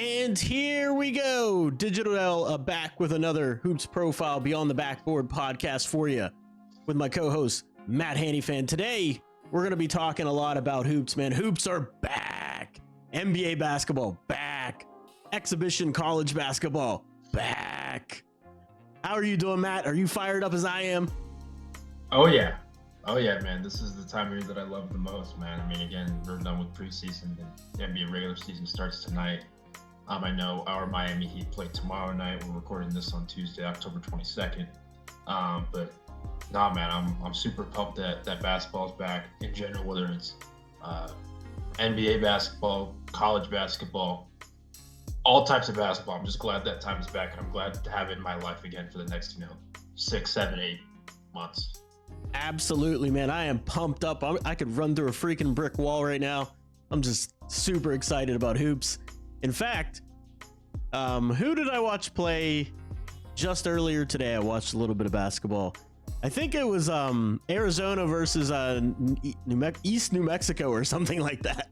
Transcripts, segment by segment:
And here we go. Digital L back with another Hoops Profile Beyond the Backboard podcast for you with my co-host, Matt Handyfan. Today, we're going to be talking a lot about hoops, man. Hoops are back. NBA basketball, back. Exhibition college basketball, back. How are you doing, Matt? Are you fired up as I am? Oh, yeah, man. This is the time of year that I love the most, man. I mean, again, we're done with preseason. The NBA regular season starts tonight. I know our Miami Heat play tomorrow night. We're recording this on Tuesday, October 22nd. But nah, man, I'm super pumped that basketball's back in general, whether it's NBA basketball, college basketball, all types of basketball. I'm just glad that time is back, and I'm glad to have it in my life again for the next, 6, 7, 8 months. Absolutely, man. I am pumped up. I could run through a freaking brick wall right now. I'm just super excited about hoops. In fact, who did I watch play just earlier today? I watched a little bit of basketball. I think it was Arizona versus East New Mexico or something like that.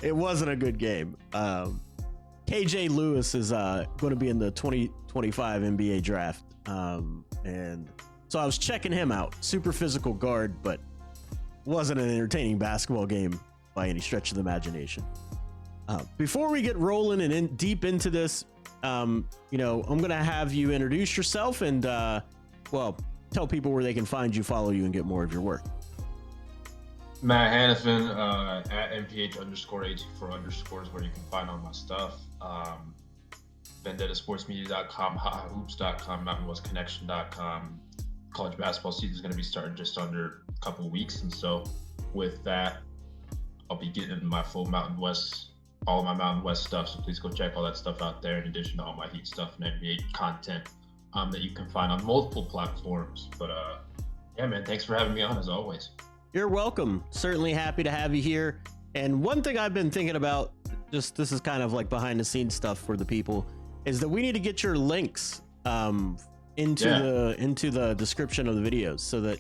It wasn't a good game. KJ Lewis is going to be in the 2025 NBA draft. And so I was checking him out. Super physical guard, but wasn't an entertaining basketball game by any stretch of the imagination. Before we get rolling and deep into this, I'm going to have you introduce yourself and, tell people where they can find you, follow you, and get more of your work. Matt Hannafin, at MPH_84_ is where you can find all my stuff. VendettaSportsMedia.com, HaHaHoops.com, MountainWestConnection.com. College basketball season is going to be starting just under a couple of weeks, and so with that, I'll be getting my full Mountain West, all of my Mountain West stuff. So please go check all that stuff out there, in addition to all my Heat stuff and NBA content that you can find on multiple platforms. But yeah, man, thanks for having me on as always. You're welcome. Certainly happy to have you here. And one thing I've been thinking about, just this is kind of like behind the scenes stuff for the people, is that we need to get your links into the description of the videos so that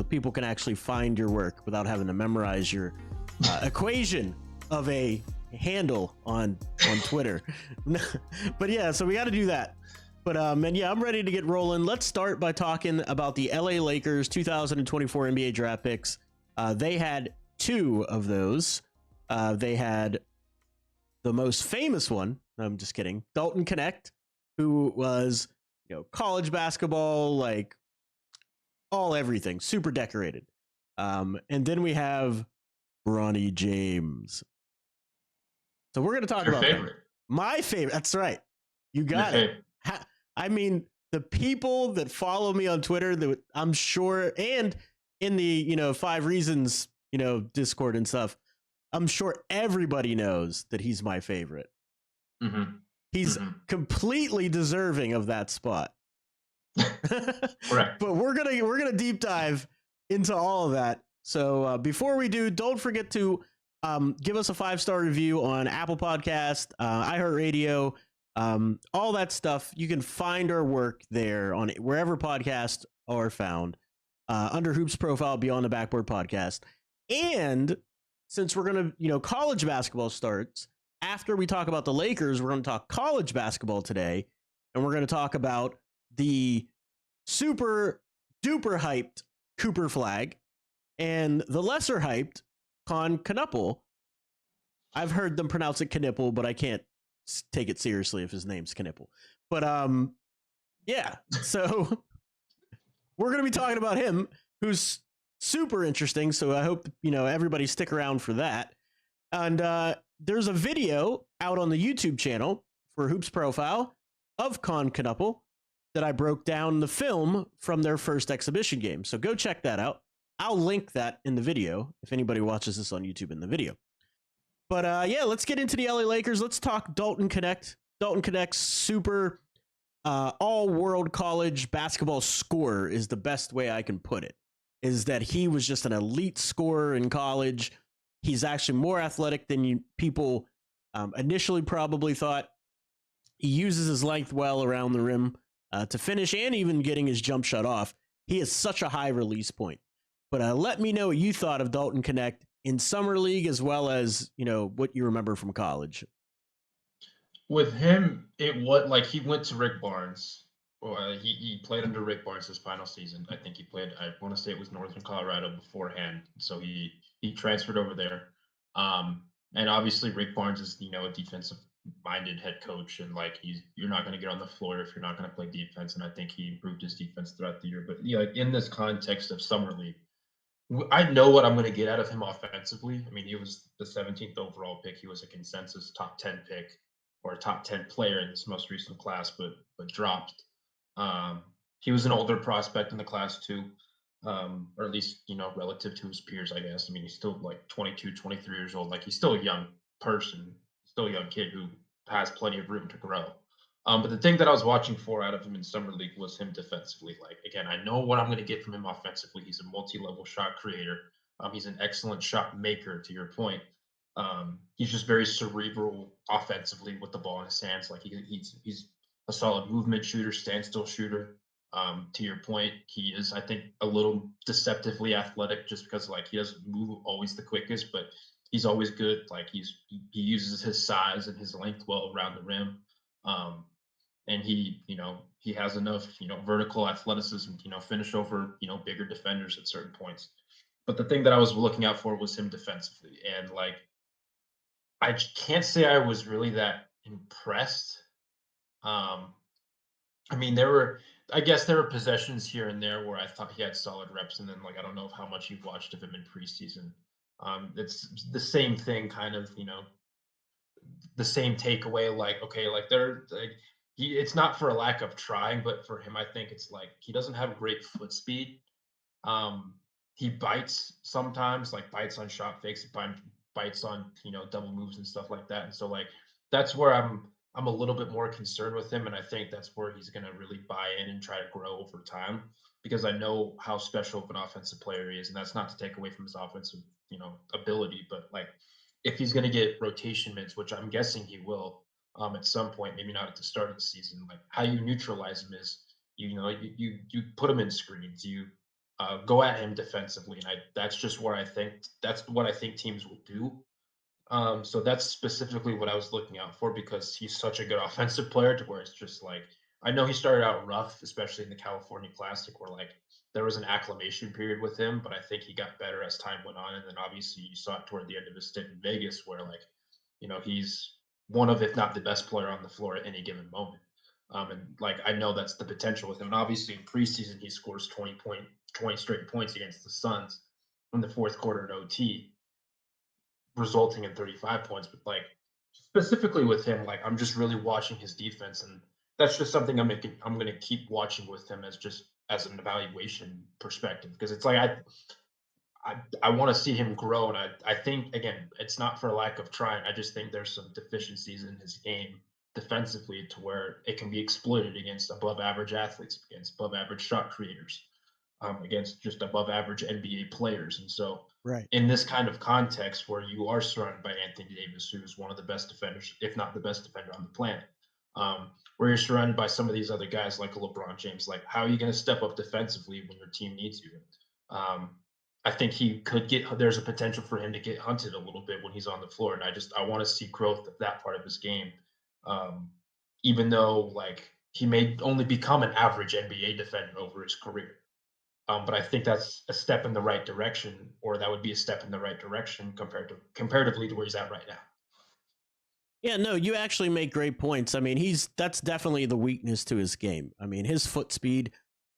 people can actually find your work without having to memorize your equation of a handle on Twitter. But yeah, so we got to do that. But and yeah, I'm ready to get rolling. Let's start by talking about the LA Lakers 2024 NBA draft picks. They had two of those. They had the most famous one. I'm just kidding. Dalton Knecht, who was, college basketball, like everything, super decorated. And then we have Bronny James. So we're going to talk about favorite. My favorite. That's right. You got it. I mean, the people that follow me on Twitter, that I'm sure, and in the, 5 Reasons, Discord and stuff, I'm sure everybody knows that he's my favorite. Mm-hmm. He's completely deserving of that spot. Correct. But we're gonna deep dive into all of that. So before we do, don't forget to give us a 5-star review on Apple Podcast, iHeartRadio, all that stuff. You can find our work there on wherever podcasts are found, under Hoops Profile Beyond the Backboard podcast. And since we're gonna, college basketball starts after we talk about the Lakers, we're going to talk college basketball today, and we're going to talk about the super duper hyped Cooper Flag and the lesser hyped Knupple. I've heard them pronounce it Knipple, but I can't take it seriously if his name's Knipple. But yeah, so we're going to be talking about him, who's super interesting. So I hope everybody stick around for that. And there's a video out on the YouTube channel for Hoops Profile of Knupple that I broke down the film from their first exhibition game. So go check that out. I'll link that in the video if anybody watches this on YouTube in the video. But yeah, let's get into the LA Lakers. Let's talk Dalton Knecht. Dalton Knecht's super all-world college basketball scorer is the best way I can put it. Is that he was just an elite scorer in college. He's actually more athletic than people initially probably thought. He uses his length well around the rim to finish and even getting his jump shot off. He has such a high release point. But let me know what you thought of Dalton Knecht in summer league as well as, what you remember from college? With him, it was like he went to Rick Barnes. Well, he played under Rick Barnes his final season. I think he played. I want to say it was Northern Colorado beforehand. So he transferred over there. Um, and obviously Rick Barnes is a defensive minded head coach, and like you're not going to get on the floor if you're not going to play defense. And I think he improved his defense throughout the year. But like in this context of summer league, I know what I'm going to get out of him offensively. I mean, he was the 17th overall pick. He was a consensus top 10 pick or a top 10 player in this most recent class, but dropped. Um, he was an older prospect in the class too, or at least relative to his peers, I guess. I mean, he's still like 22, 23 years old. Like he's still a young person, still a young kid who has plenty of room to grow. But the thing that I was watching for out of him in summer league was him defensively. Like again, I know what I'm going to get from him offensively. He's a multi-level shot creator. He's an excellent shot maker. To your point, he's just very cerebral offensively with the ball in his hands. Like he's a solid movement shooter, standstill shooter. To your point, he is, I think, a little deceptively athletic just because like he doesn't move always the quickest, but he's always good. Like he uses his size and his length well around the rim. Um, and he has enough vertical athleticism finish over bigger defenders at certain points. But the thing that I was looking out for was him defensively, and like I can't say I was really that impressed. um I mean, I guess there were possessions here and there where I thought he had solid reps, and then like I don't know how much you've watched of him in preseason. It's the same thing, kind of, the same takeaway. Like, okay, like they're like it's not for a lack of trying, but for him, I think it's like he doesn't have great foot speed. Um, he bites sometimes, like bites on shot fakes, bites on double moves and stuff like that. And so like that's where I'm a little bit more concerned with him, and I think that's where he's going to really buy in and try to grow over time because I know how special of an offensive player he is, and that's not to take away from his offensive ability, but like if he's going to get rotation minutes, which I'm guessing he will at some point, maybe not at the start of the season, like how you neutralize him is you put him in screens, you go at him defensively, and that's what I think teams will do. So that's specifically what I was looking out for because he's such a good offensive player to where it's just like I know he started out rough, especially in the California Classic, where like there was an acclimation period with him, but I think he got better as time went on, and then obviously you saw it toward the end of his stint in Vegas, where like he's one of, if not the best player on the floor at any given moment. And like I know that's the potential with him. And obviously in preseason he scores 20 straight points against the Suns in the fourth quarter at OT, resulting in 35 points. But like specifically with him, like I'm just really watching his defense, and that's just something I'm gonna keep watching with him as just as an evaluation perspective because it's like I want to see him grow, and I think again it's not for a lack of trying. I just think there's some deficiencies in his game defensively to where it can be exploited against above average athletes, against above average shot creators, against just above average NBA players. And so, Right. in this kind of context where you are surrounded by Anthony Davis, who's one of the best defenders, if not the best defender on the planet, where you're surrounded by some of these other guys like LeBron James, like how are you going to step up defensively when your team needs you? I think there's a potential for him to get hunted a little bit when he's on the floor. And I want to see growth of that part of his game. Um, Even though like he may only become an average NBA defender over his career. But I think that's a step in the right direction, or that would be a step in the right direction comparatively to where he's at right now. Yeah, no, you actually make great points. I mean, that's definitely the weakness to his game. I mean, his foot speed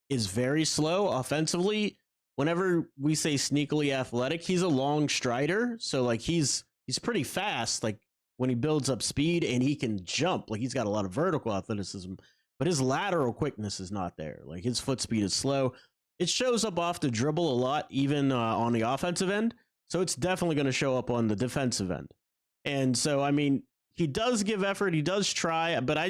is very slow offensively. Whenever we say sneakily athletic, he's a long strider, so like he's pretty fast. Like when he builds up speed and he can jump, like he's got a lot of vertical athleticism, but his lateral quickness is not there. Like his foot speed is slow. It shows up off the dribble a lot, even on the offensive end. So it's definitely going to show up on the defensive end. And so, I mean, he does give effort, he does try, but I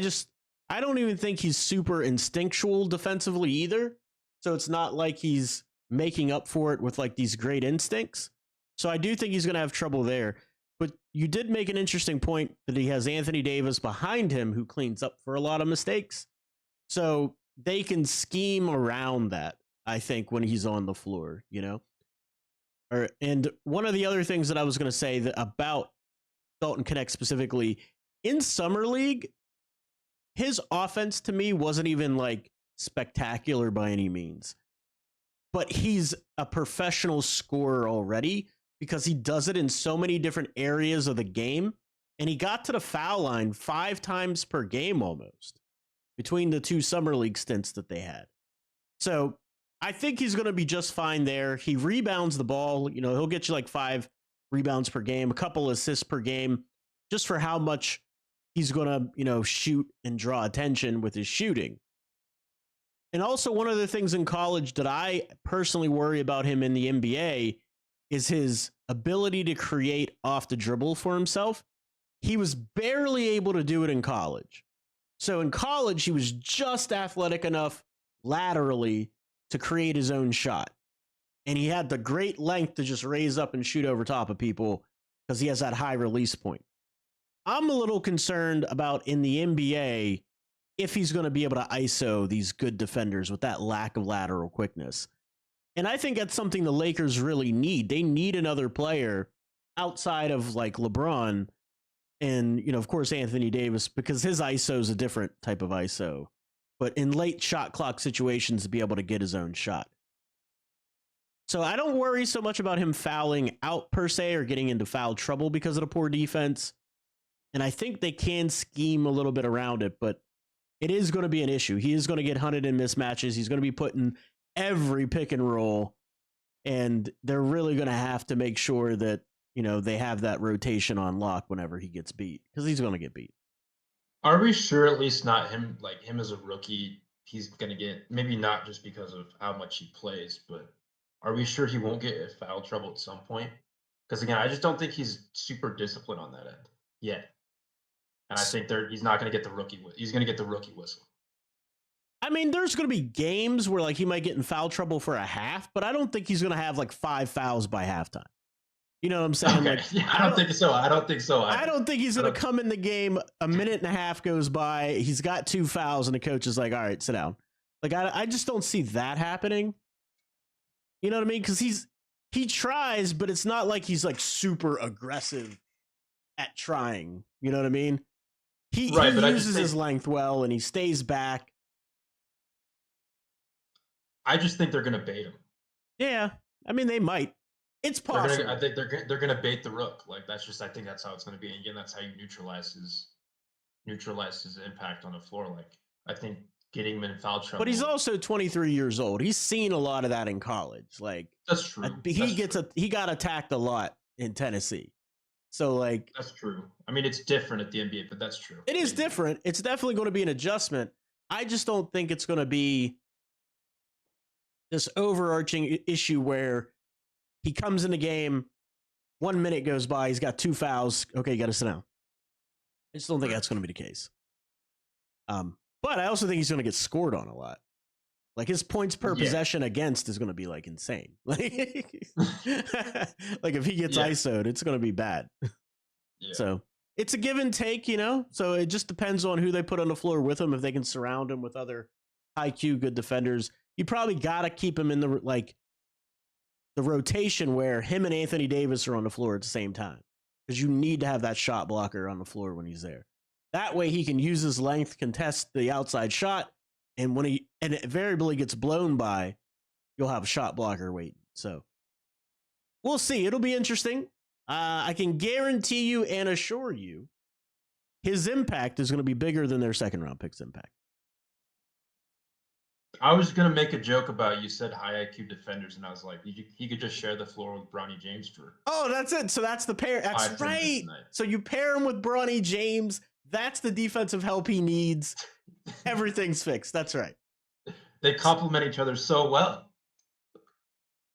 don't even think he's super instinctual defensively either. So it's not like he's making up for it with like these great instincts. So I do think he's going to have trouble there. But you did make an interesting point that he has Anthony Davis behind him who cleans up for a lot of mistakes. So they can scheme around that, I think, when he's on the floor, And one of the other things that I was going to say about Dalton Knecht specifically, in Summer League, his offense to me wasn't even like spectacular by any means. But he's a professional scorer already because he does it in so many different areas of the game. And he got to the foul line 5 times per game almost between the 2 Summer League stints that they had. So I think he's going to be just fine there. He rebounds the ball. You know, he'll get you like 5 rebounds per game, a couple assists per game, just for how much he's going to, you know, shoot and draw attention with his shooting. And also one of the things in college that I personally worry about him in the NBA is his ability to create off the dribble for himself. He was barely able to do it in college. So in college, he was just athletic enough laterally to create his own shot. And he had the great length to just raise up and shoot over top of people because he has that high release point. I'm a little concerned about in the NBA if he's going to be able to ISO these good defenders with that lack of lateral quickness. And I think that's something the Lakers really need. They need another player outside of like LeBron and, you know, of course, Anthony Davis, because his ISO is a different type of ISO. But in late shot clock situations, to be able to get his own shot. So I don't worry so much about him fouling out per se or getting into foul trouble because of the poor defense. And I think they can scheme a little bit around it, but it is going to be an issue. He is going to get hunted in mismatches. He's going to be put in every pick and roll. And they're really going to have to make sure that, you know, they have that rotation on lock whenever he gets beat, because he's going to get beat. Are we sure at least not him, like him as a rookie, he's going to get, maybe not just because of how much he plays, but are we sure he won't get in foul trouble at some point? Because again, I just don't think he's super disciplined on that end yet. And I think he's not going to get the rookie. He's going to get the rookie whistle. I mean, there's going to be games where like he might get in foul trouble for a half, but I don't think he's going to have like 5 fouls by halftime. You know what I'm saying? Okay. Like, yeah, I don't think so. I don't think so. I don't think he's going to come in the game, a minute and a half goes by, he's got 2 fouls, and the coach is like, all right, sit down. Like, I just don't see that happening. You know what I mean? Because he tries, but it's not like he's like super aggressive at trying. You know what I mean? He uses his length well, and he stays back. I just think they're going to bait him. Yeah, I mean, they might. It's possible. I think they're going to bait the rook. Like I think that's how it's going to be. And again, that's how you neutralize his impact on the floor. Like I think getting him in foul trouble. But he's also 23 years old. He's seen a lot of that in college. Like that's true. He got attacked a lot in Tennessee. So like that's true. I mean, it's different at the NBA, but that's true. It is different. It's definitely going to be an adjustment. I just don't think it's going to be this overarching issue where he comes in the game, 1 minute goes by, he's got 2 fouls. Okay, you got to sit down. I just don't think that's going to be the case. But I also think he's going to get scored on a lot. Like his points per possession against is going to be like insane. Like if he gets ISO'd, it's going to be bad. Yeah. So it's a give and take, you know? So it just depends on who they put on the floor with him. If they can surround him with other high Q good defenders, you probably got to keep him in the rotation where him and Anthony Davis are on the floor at the same time, because you need to have that shot blocker on the floor when he's there. That way he can use his length, contest the outside shot, and when it invariably gets blown by, you'll have a shot blocker waiting. So we'll see. It'll be interesting. I can guarantee you and assure you his impact is going to be bigger than their second round pick's impact. I was going to make a joke about, you said high IQ defenders, and I was like, he could just share the floor with Bronny James for. Oh, that's it. So that's the pair. That's right. So you pair him with Bronny James. That's the defensive help he needs. Everything's fixed. That's right. They complement each other so well.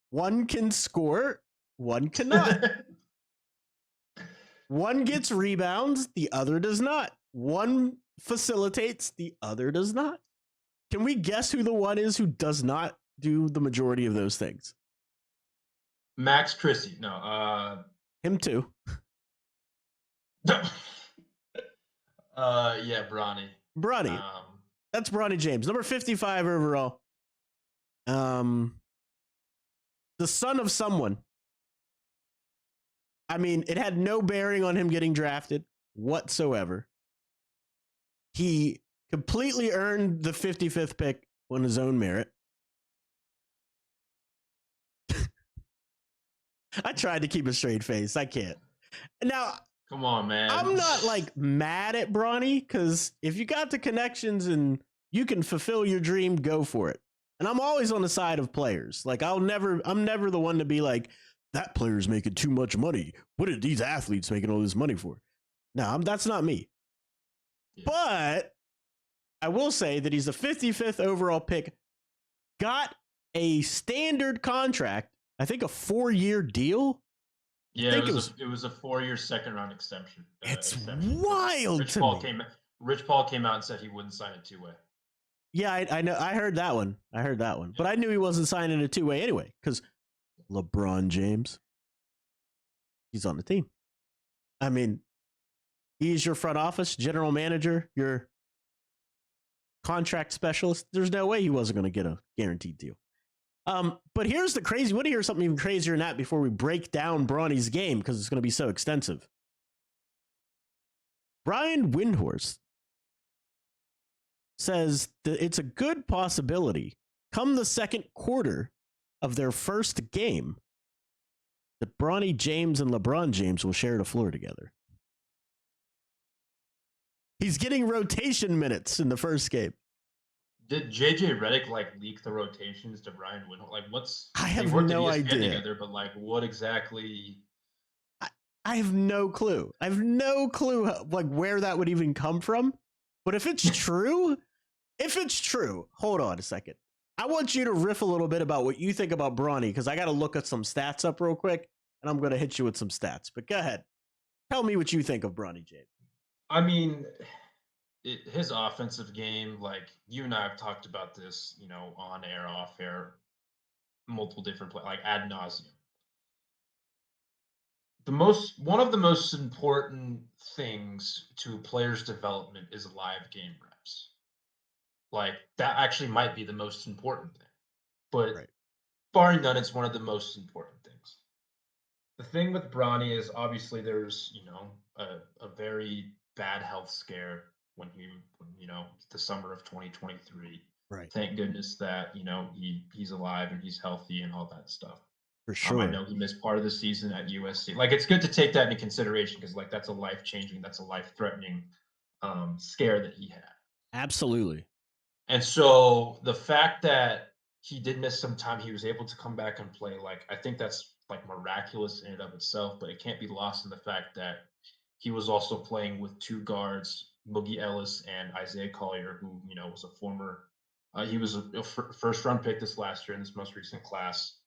One can score, one cannot. One gets rebounds, the other does not. One facilitates, the other does not. Can we guess who the one is who does not do the majority of those things? Max Christie. No. Him too. Yeah, Bronny. Bronny. That's Bronny James, number 55 overall. The son of someone. I mean, it had no bearing on him getting drafted whatsoever. He completely earned the 55th pick on his own merit. I tried to keep a straight face. I can't. Now, Come on, man. I'm not like mad at Bronny because if you got the connections and you can fulfill your dream, go for it. And I'm always on the side of players. Like I'm never the one to be like, that player's making too much money. What are these athletes making all this money for? No, that's not me. Yeah. But I will say that he's the 55th overall pick, got a standard contract, I think a 4-year deal. Yeah, it was a 4-year second-round extension. It's wild to me. Rich Paul came out and said he wouldn't sign a two-way. Yeah, I know. I heard that one. Yeah. But I knew he wasn't signing a two-way anyway because LeBron James, he's on the team. I mean, he's your front office, general manager, your contract specialist. There's no way he wasn't going to get a guaranteed deal. But here's the crazy. Want to hear something even crazier than that before we break down Bronny's game because it's going to be so extensive. Brian Windhorst says that it's a good possibility come the second quarter of their first game that Bronny James and LeBron James will share the floor together. He's getting rotation minutes in the first game. Did JJ Redick leak the rotations to Brian Windhorst? I have no idea. Together, but what exactly? I have no clue. I have no clue where that would even come from. But if it's true, hold on a second. I want you to riff a little bit about what you think about Bronny because I got to look at some stats up real quick, and I'm going to hit you with some stats. But go ahead, tell me what you think of Bronny James. I mean, his offensive game, you and I have talked about this, on air, off air, multiple different ad nauseum. One of the most important things to a player's development is live game reps. That actually might be the most important thing, but right. Barring none, it's one of the most important things. The thing with Bronny is obviously there's, a very bad health scare when the summer of 2023. Right. Thank goodness that, he's alive and he's healthy and all that stuff. For sure. I know he missed part of the season at USC. It's good to take that into consideration because that's a life-changing, that's a life-threatening scare that he had. Absolutely. And so the fact that he did miss some time, he was able to come back and play. I think that's miraculous in and of itself, but it can't be lost in the fact that he was also playing with two guards, Boogie Ellis and Isaiah Collier, who was a former. He was a first-round pick this last year in this most recent class.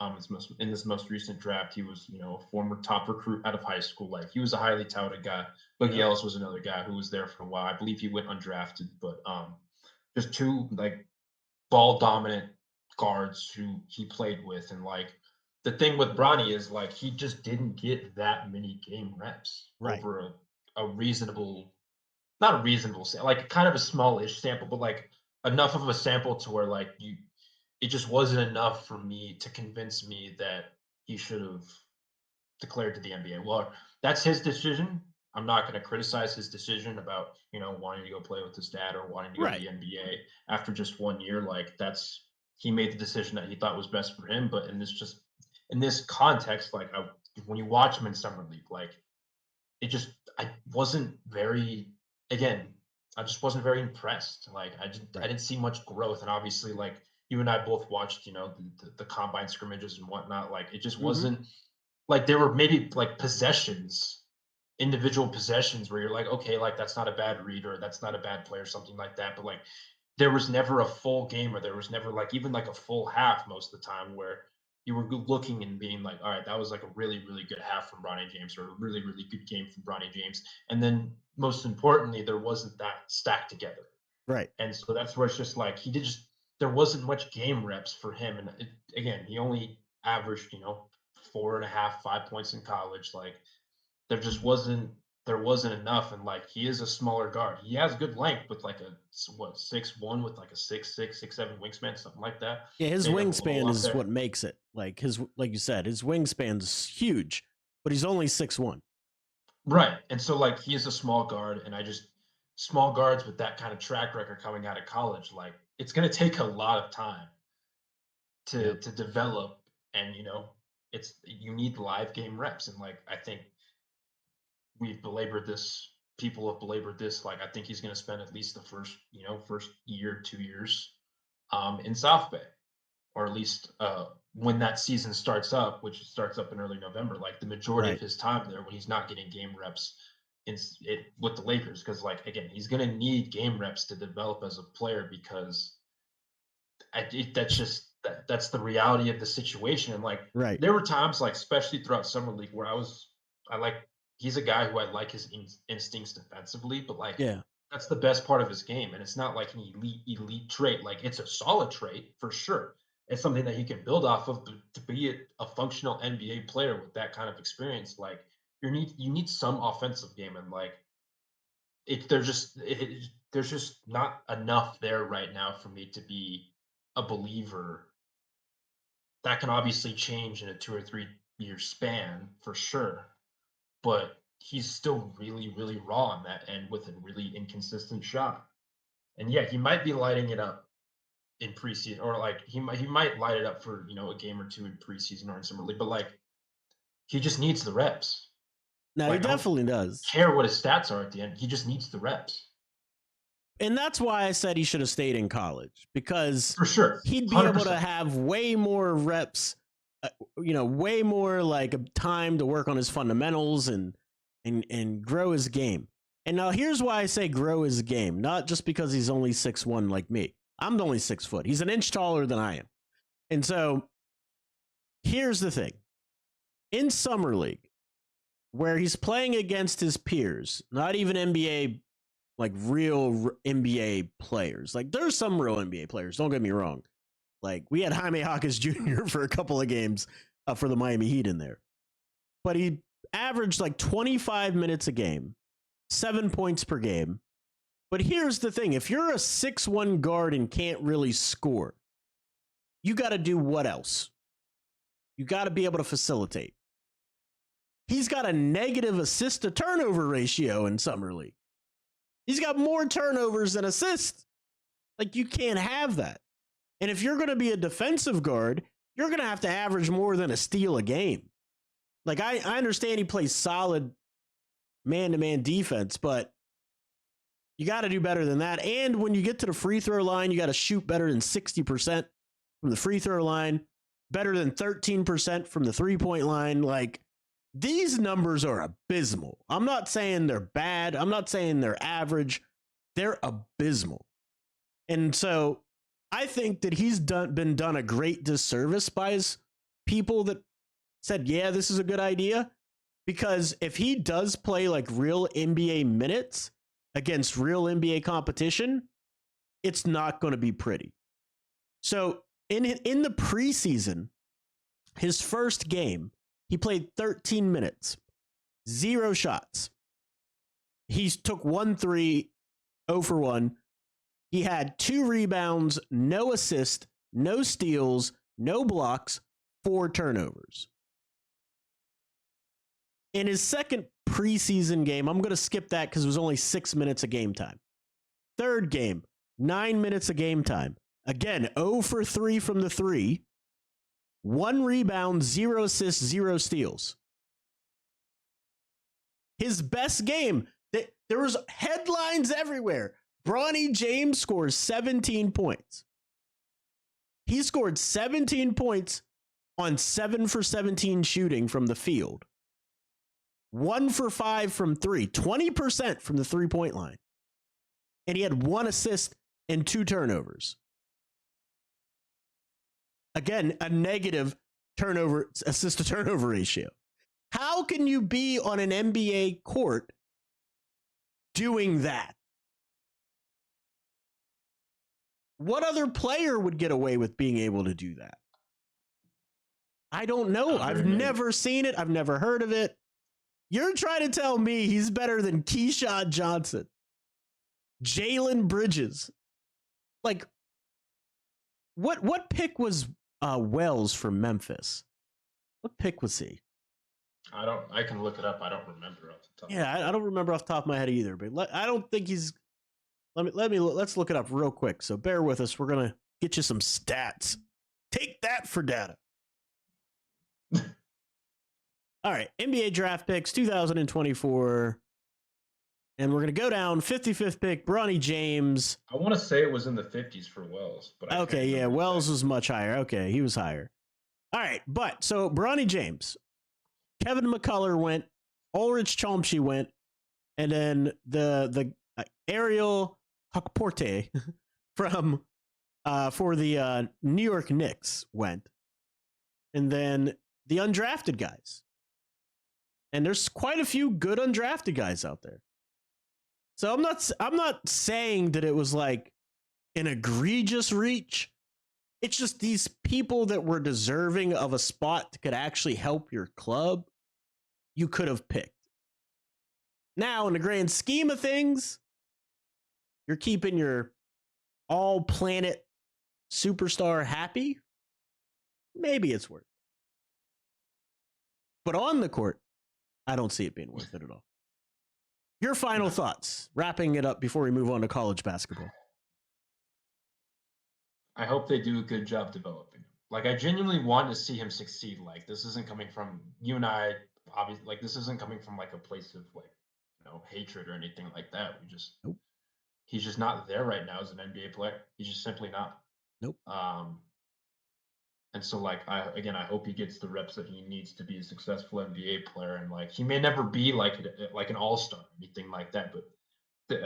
In this most recent draft, he was a former top recruit out of high school. He was a highly touted guy. Boogie Ellis was another guy who was there for a while. I believe he went undrafted, but just two ball dominant guards who he played with, and the thing with Bronny is he just didn't get that many game reps over a reasonable, not a reasonable, kind of a smallish sample, but enough of a sample to where it just wasn't enough for me to convince me that he should have declared to the NBA. Well, that's his decision. I'm not going to criticize his decision about, wanting to go play with his dad or wanting to go to the NBA after just 1 year. He made the decision that he thought was best for him. But in this context, when you watch him in summer league, I just wasn't very impressed. I didn't see much growth. And obviously, you and I both watched, the combine scrimmages and whatnot. It just wasn't there were maybe possessions, individual possessions where you're okay, that's not a bad read or that's not a bad play or something like that. But there was never a full game, or there was never even a full half most of the time where you were looking and being all right, that was a really, really good half from Bronny James, or a really, really good game from Bronny James. And then most importantly, there wasn't that stacked together. Right. And so that's where it's just there wasn't much game reps for him. And again, he only averaged, 4.5, 5 points in college. There just wasn't enough. And he is a smaller guard. He has good length with a 6'1" with a 6'6", 6'7" wingspan, something like that. Yeah, his wingspan is what makes it. Like you said, his wingspan is huge. but he's only 6'1". Right. And so like he is a small guard, and small guards with that kind of track record coming out of college, like it's gonna take a lot of time Yep. to develop, and it's you need live game reps. And like I think we've belabored this, people have belabored this, like I think he's gonna spend at least the first year, 2 years in South Bay, or at least when that season starts up, which starts up in early November, like the majority of Right. his time there when he's not getting game reps with the Lakers, because like again, he's going to need game reps to develop as a player, because that's the reality of the situation. And like Right. there were times, like especially throughout summer league, where I like he's a guy who I like his instincts defensively, but like Yeah. that's the best part of his game, and it's not like an elite trait. Like it's a solid trait for sure. It's something that he can build off of, but to be a functional NBA player with that kind of experience, like you need some offensive game. And like there's just not enough there right now for me to be a believer. That can obviously change in a 2 or 3 year span for sure, but he's still really, really raw on that end with a really inconsistent shot. And yeah, he might be lighting it up in preseason, or like he might light it up for a game or two in preseason or in summer league, but like he just needs the reps. Now he Like I don't definitely does. care what his stats are at the end. He just needs the reps. And that's why I said he should have stayed in college, because For sure. he'd be able to 100%. have way more reps, way more like time to work on his fundamentals and grow his game. And now here's why I say grow his game, not just because he's only 6'1" like me. I'm only 6 foot. He's an inch taller than I am. And so here's the thing. In Summer League, where he's playing against his peers, not even NBA, like real NBA players. Like there's some real NBA players, don't get me wrong. Like we had Jaime Jaquez Jr. for a couple of games for the Miami Heat in there. But he averaged like 25 minutes a game, 7 points per game. But here's the thing. If you're a 6'1" guard and can't really score, you got to do what else? You got to be able to facilitate. He's got a negative assist to turnover ratio in Summer League. He's got more turnovers than assists. Like you can't have that. And if you're going to be a defensive guard, you're going to have to average more than a steal a game. Like I understand he plays solid man-to-man defense, but you got to do better than that. And when you get to the free throw line, you got to shoot better than 60% from the free throw line, better than 13% from the three-point line. Like these numbers are abysmal. I'm not saying they're bad. I'm not saying they're average. They're abysmal. And so I think that he's been done a great disservice by his people that said, yeah, this is a good idea. Because if he does play like real NBA minutes against real NBA competition, it's not going to be pretty. So in the preseason, his first game, he played 13 minutes, 0 shots. He took 1 3, 0 for 1. He had 2 rebounds, no assist, no steals, no blocks, 4 turnovers. In his second preseason game, I'm going to skip that because it was only 6 minutes of game time. Third game, 9 minutes of game time. Again, 0 for 3 from the 3. 1 rebound, 0 assists, 0 steals. His best game, there was headlines everywhere. Bronny James scores 17 points. He scored 17 points on 7 for 17 shooting from the field. 1 for 5 from 3, 20% from the 3-point line. And he had 1 assist and 2 turnovers. Again, a negative assist to turnover ratio. How can you be on an NBA court doing that? What other player would get away with being able to do that? I don't know. I've never seen it. I've never heard of it. You're trying to tell me he's better than Keyshawn Johnson, Jalen Bridges. Like, what pick was Wells from Memphis? What pick was he? I can look it up. I don't remember off the top. Yeah, I don't remember off the top of my head either, but I don't think he's. Let's look it up real quick. So bear with us. We're gonna get you some stats. Take that for data. All right, NBA draft picks 2024. And we're going to go down 55th pick, Bronny James. I want to say it was in the 50s for Wells. But okay, yeah, Wells was much higher. Okay, he was higher. All right, but so Bronny James, Kevin McCullough went, Ulrich Chomsky went, and then the Ariel Hukporte from for the New York Knicks went. And then the undrafted guys. And there's quite a few good undrafted guys out there. So I'm not saying that it was like an egregious reach. It's just these people that were deserving of a spot that could actually help your club, you could have picked. Now, in the grand scheme of things, you're keeping your all-planet superstar happy. Maybe it's worth it. But on the court, I don't see it being worth it at all. Your final thoughts, wrapping it up before we move on to college basketball. I hope they do a good job developing him. Like, I genuinely want to see him succeed. Like, this isn't coming from you and I, obviously. Like, this isn't coming from like a place of like, hatred or anything like that. Nope. He's just not there right now as an NBA player. He's just simply not. Nope. And so, like, I hope he gets the reps that he needs to be a successful NBA player. And like, he may never be like an all-star or anything like that, but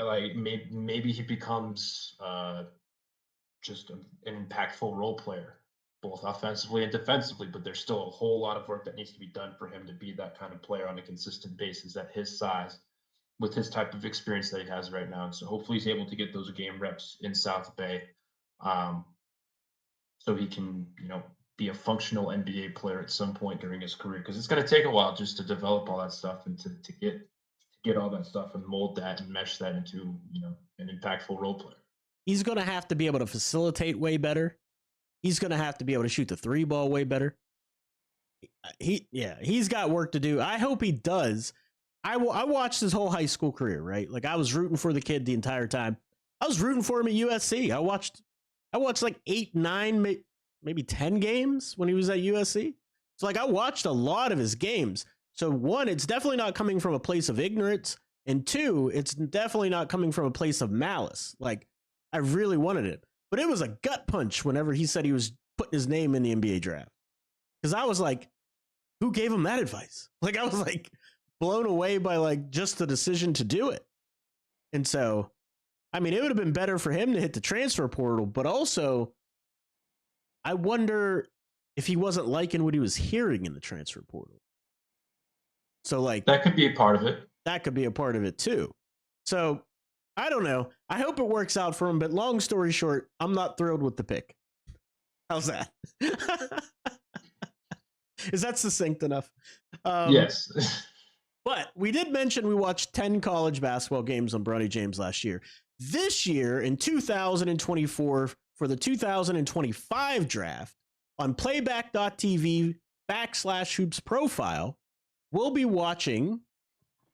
like maybe he becomes just an impactful role player, both offensively and defensively. But there's still a whole lot of work that needs to be done for him to be that kind of player on a consistent basis at his size, with his type of experience that he has right now. And so hopefully he's able to get those game reps in South Bay, so he can, be a functional NBA player at some point during his career, because it's going to take a while just to develop all that stuff and to get all that stuff and mold that and mesh that into, an impactful role player. He's going to have to be able to facilitate way better. He's going to have to be able to shoot the three ball way better. He's got work to do. I hope he does. I watched his whole high school career, right? Like, I was rooting for the kid the entire time. I was rooting for him at USC. I watched like 8, 9, maybe 10 games when he was at USC. So like, I watched a lot of his games. So one, it's definitely not coming from a place of ignorance. And two, it's definitely not coming from a place of malice. Like, I really wanted it. But it was a gut punch whenever he said he was putting his name in the NBA draft. Because I was like, who gave him that advice? Like, I was like blown away by like just the decision to do it. And so, I mean, it would have been better for him to hit the transfer portal, but also I wonder if he wasn't liking what he was hearing in the transfer portal. So like, that could be a part of it. That could be a part of it too. So I don't know. I hope it works out for him, but long story short, I'm not thrilled with the pick. How's that? Is that succinct enough? Yes. But we did mention we watched 10 college basketball games on Bronny James last year. This year, in 2024, for the 2025 draft, on playback.tv/hoops profile, we'll be watching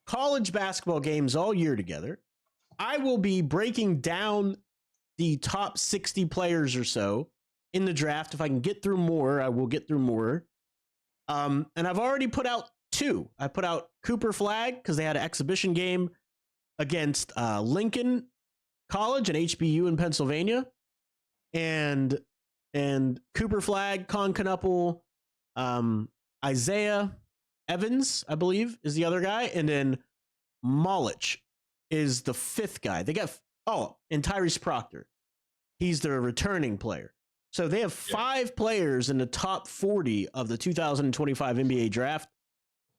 college basketball games all year together. I will be breaking down the top 60 players or so in the draft. If I can get through more, I will get through more. And I've already put out 2. I put out Cooper Flag because they had an exhibition game against Lincoln College and HBU in Pennsylvania, and Cooper Flag, Con Knuppel, Isaiah Evans, I believe, is the other guy, and then Molich is the 5th guy. They got and Tyrese Proctor, he's the returning player. So they have 5 players in the top 40 of the 2025 NBA draft.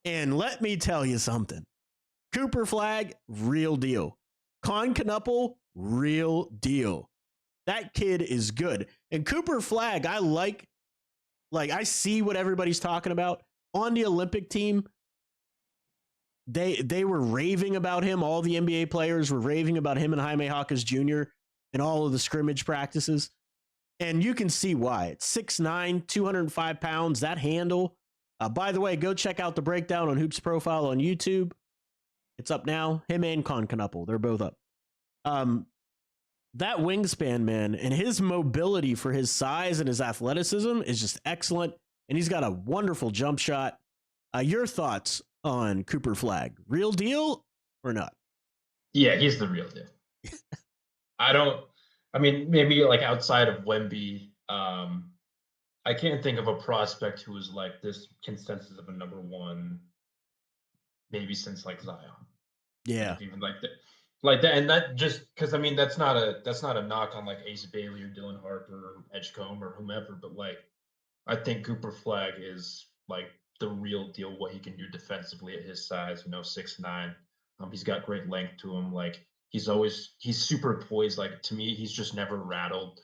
And let me tell you something. Cooper Flag, real deal. Con Knuppel, real deal. That kid is good. And Cooper Flag, I like I see what everybody's talking about. On the Olympic team, they were raving about him. All the NBA players were raving about him and Jaime Jaquez Jr. in all of the scrimmage practices. And you can see why. It's 6'9", 205 pounds, that handle. By the way, go check out the breakdown on Hoops Profile on YouTube. It's up now. Him and Con Knuppel, they're both up. That wingspan, man, and his mobility for his size and his athleticism is just excellent. And he's got a wonderful jump shot. Your thoughts on Cooper Flagg? Real deal or not? Yeah, he's the real deal. I mean, maybe like outside of Wemby, I can't think of a prospect who was like this consensus of a number one, maybe since like Zion. Yeah. Even like that, and that just because I mean that's not a knock on like Ace Bailey or Dylan Harper or Edgecombe or whomever, but like I think Cooper Flagg is like the real deal. What he can do defensively at his size, 6'9". He's got great length to him. Like he's super poised. Like to me, he's just never rattled.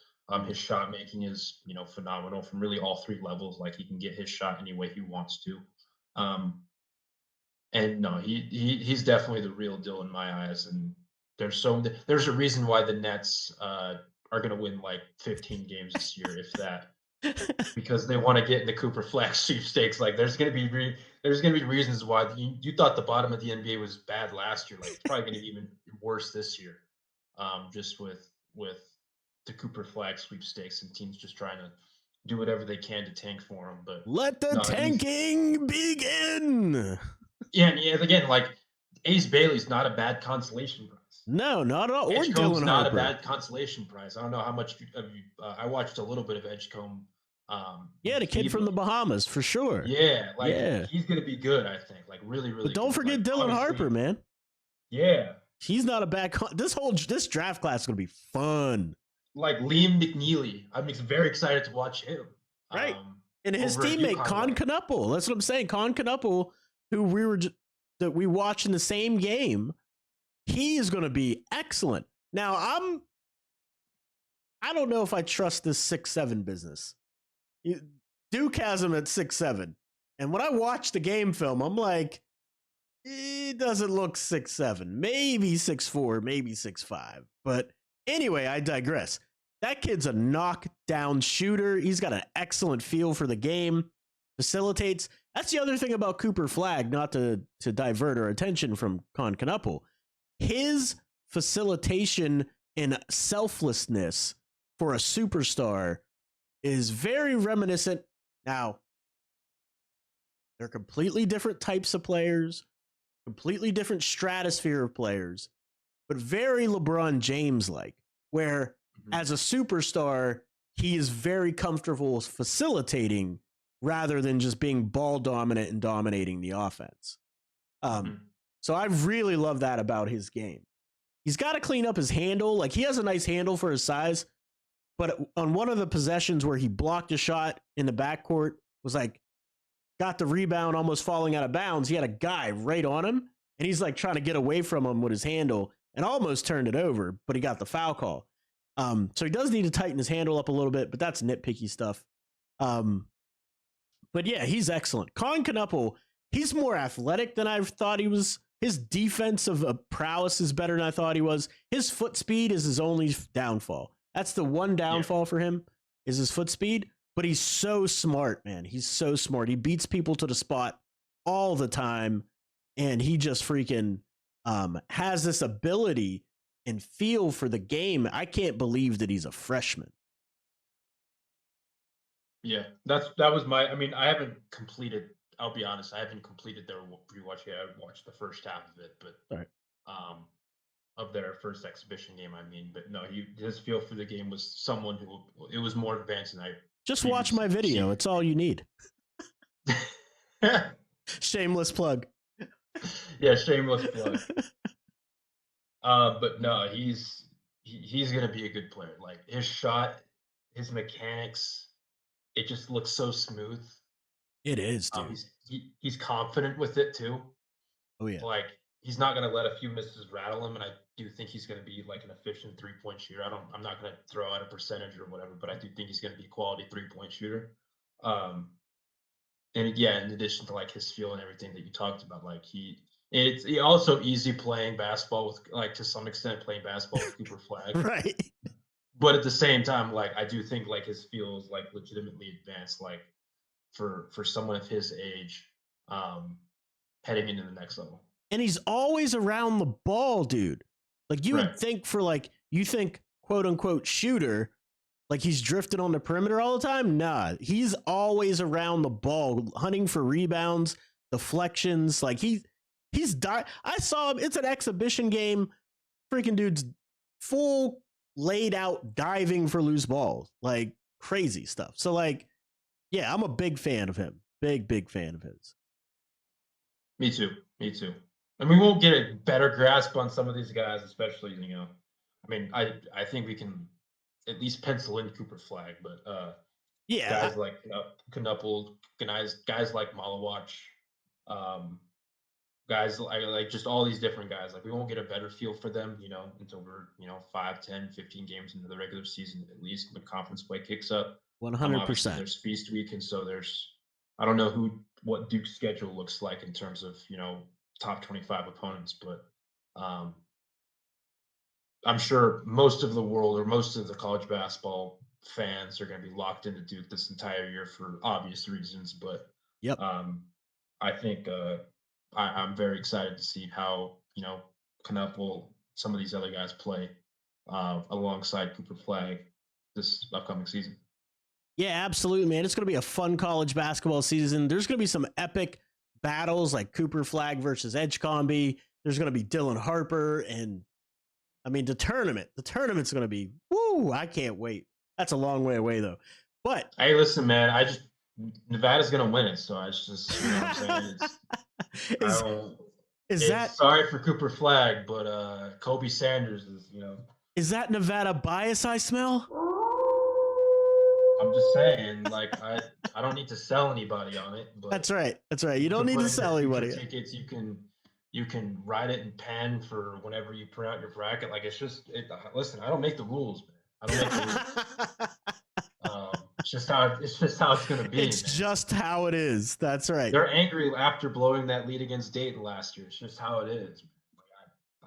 His shot making is phenomenal from really all three levels. Like he can get his shot any way he wants to. And no, he's definitely the real deal in my eyes. And there's a reason why the Nets are going to win like 15 games this year, if that, because they want to get in the Cooper Flagg sweepstakes. Like there's going to be reasons why you thought the bottom of the NBA was bad last year. Like it's probably going to be even worse this year, just with the Cooper Flagg sweepstakes and teams just trying to do whatever they can to tank for him. But let the tanking begin. Yeah, again, like Ace Bailey's not a bad consolation prize. No, not at all. Or Edgecombe's Dylan not Harper. a bad consolation prize. I don't know how much of you. I watched a little bit of Edgecombe. Yeah, the kid from the Bahamas for sure. Yeah, he's gonna be good. I think, like really. But don't forget Dylan Harper, man. Yeah, he's not a bad. This draft class is gonna be fun. Like Liam McNeely, I'm very excited to watch him. Right, and his teammate Con Knuppel. That's what I'm saying. Con Knuppel, who we watched in the same game, he is going to be excellent. Now I don't know if I trust this 6'7" business. Duke has him at 6'7", and when I watch the game film, I'm like, it doesn't look 6'7", maybe 6'4", maybe 6'5". But anyway, I digress. That kid's a knockdown shooter. He's got an excellent feel for the game. Facilitates. That's the other thing about Cooper Flagg, not to divert our attention from Con Knuppel. His facilitation and selflessness for a superstar is very reminiscent. Now, they're completely different types of players, completely different stratosphere of players, but very LeBron James-like, where as a superstar, he is very comfortable facilitating rather than just being ball dominant and dominating the offense. So I really love that about his game. He's got to clean up his handle. Like he has a nice handle for his size, but on one of the possessions where he blocked a shot in the backcourt, was like, got the rebound almost falling out of bounds. He had a guy right on him, and he's like trying to get away from him with his handle and almost turned it over, but he got the foul call. So he does need to tighten his handle up a little bit, but that's nitpicky stuff. But yeah, he's excellent. Con Knuppel, he's more athletic than I thought he was. His defensive prowess is better than I thought he was. His foot speed is his only downfall. That's the one downfall for him, is his foot speed. But he's so smart, man. He's so smart. He beats people to the spot all the time, and he just freaking has this ability and feel for the game. I can't believe that he's a freshman. Yeah, that was my. I mean, I haven't completed. I'll be honest, I haven't completed their rewatch yet. I watched the first half of it, but of their first exhibition game, I mean. But no, his feel for the game was someone who it was more advanced than I. Just watch my video. It's all you need. Shameless plug. Yeah, shameless plug. But no, he's gonna be a good player. Like his shot, his mechanics, it just looks so smooth. It is, dude. He's confident with it too. Oh yeah. Like he's not gonna let a few misses rattle him, and I do think he's gonna be like an efficient 3-point shooter. I'm not gonna throw out a percentage or whatever, but I do think he's gonna be a quality 3-point shooter. And yeah, in addition to like his feel and everything that you talked about, like it's also easy playing basketball with, like, to some extent playing basketball with Cooper Flagg. Right. But at the same time, like I do think like his feel is like legitimately advanced. Like for someone of his age, heading into the next level. And he's always around the ball, dude. Like you would think you think quote unquote shooter, like he's drifting on the perimeter all the time. Nah, he's always around the ball, hunting for rebounds, deflections. Like he's I saw him. It's an exhibition game. Freaking dude's full laid out diving for loose balls, like crazy stuff. So like, yeah, I'm a big fan of him. Big fan of his. Me too. And we won't get a better grasp on some of these guys, especially, I mean, I think we can at least pencil in Cooper Flag, but guys like Knuppel, guys like Malawach, guys like just all these different guys. Like we won't get a better feel for them, until we're 5, 10, 15 games into the regular season, at least when conference play kicks up. 100%. There's feast week, and so I don't know what Duke's schedule looks like in terms of top 25 opponents, but I'm sure most of the world or most of the college basketball fans are going to be locked into Duke this entire year for obvious reasons. But I think I'm very excited to see how Knuppel, some of these other guys play alongside Cooper Flag this upcoming season. Yeah, absolutely, man. It's going to be a fun college basketball season. There's going to be some epic battles like Cooper Flag versus Edgecombe. There's going to be Dylan Harper, and I mean the tournament's going to be woo. I can't wait. That's a long way away though. But hey, listen, man, Nevada's going to win it, so it's just what I'm saying. Sorry for Cooper Flag, but Kobe Sanders is Is that Nevada bias I smell? I'm just saying, like I don't need to sell anybody on it. But That's right. You don't need to sell anybody. Tickets, you can write it in pen for whenever you print out your bracket. Like listen, I don't make the rules, man. I don't make the rules. It's just how it's gonna be. It's just how it is. That's right. They're angry after blowing that lead against Dayton last year. It's just how it is.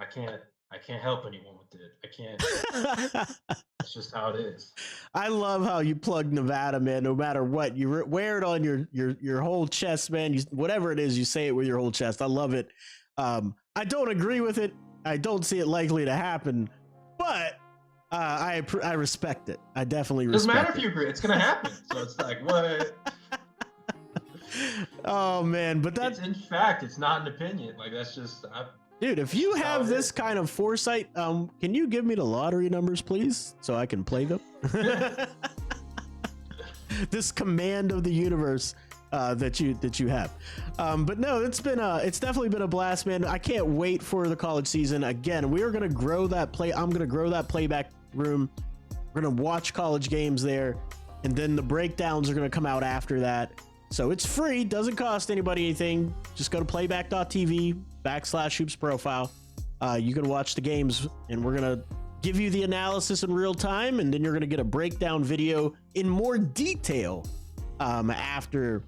Like, I can't help anyone with it. I can't. It's just how it is. I love how you plug Nevada, man. No matter what, you wear it on your whole chest, man. Whatever it is, you say it with your whole chest. I love it. I don't agree with it. I don't see it likely to happen, but I respect it. I definitely respect it. Doesn't matter if you agree. It's gonna happen. So it's like what? Oh man, but that's in fact, it's not an opinion. Like that's just. Dude, if you have this kind of foresight, can you give me the lottery numbers, please, so I can play them? This command of the universe that you have. But no, it's definitely been a blast, man. I can't wait for the college season. Again, we are going to grow that I'm going to grow that playback room. We're going to watch college games there, and then the breakdowns are going to come out after that. So it's free, doesn't cost anybody anything. Just go to playback.tv/hoops profile. You can watch the games, and we're going to give you the analysis in real time, and then you're going to get a breakdown video in more detail after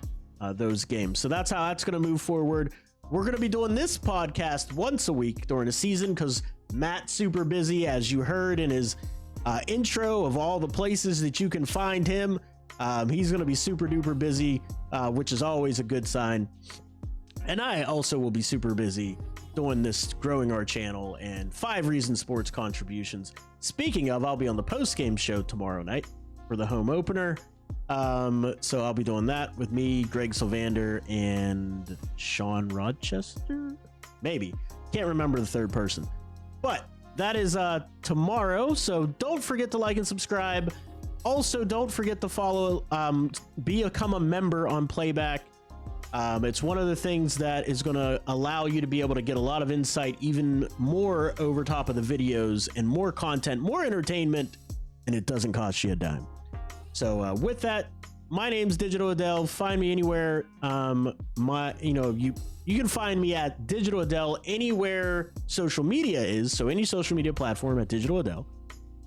those games. So that's how that's going to move forward. We're going to be doing this podcast once a week during the season because Matt's super busy, as you heard in his intro of all the places that you can find him. He's going to be super duper busy, which is always a good sign. And I also will be super busy doing this, growing our channel and 5 Reasons Sports contributions. Speaking of, I'll be on the post-game show tomorrow night for the home opener. So I'll be doing that with me, Greg Sylvander, and Sean Rochester? Maybe. Can't remember the third person. But that is tomorrow, so don't forget to like and subscribe. Also, don't forget to follow, become a member on Playback. It's one of the things that is going to allow you to be able to get a lot of insight, even more over top of the videos, and more content, more entertainment, and it doesn't cost you a dime. So with that, my name's Digital Adel. Find me anywhere. You can find me at Digital Adel anywhere social media is. So any social media platform at Digital Adel.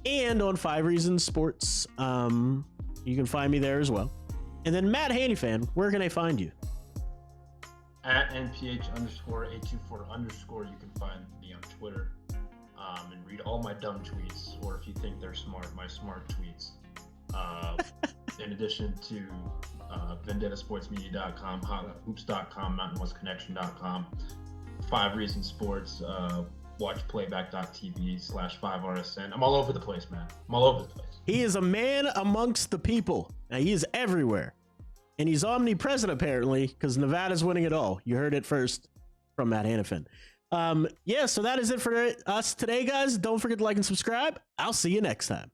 And on 5 Reasons Sports, you can find me there as well. And then Matt Haneyfan, where can I find you? At NPH_824_. You can find me on Twitter and read all my dumb tweets, or if you think they're smart, my smart tweets. In addition to VendettaSportsMedia.com, HotHoops.com, MountainWestConnection.com, 5 Reasons Sports, watchplayback.tv/5RSN. I'm all over the place, man. I'm all over the place. He is a man amongst the people. Now, he is everywhere. And he's omnipresent, apparently, because Nevada's winning it all. You heard it first from Matt Hannafin. So that is it for us today, guys. Don't forget to like and subscribe. I'll see you next time.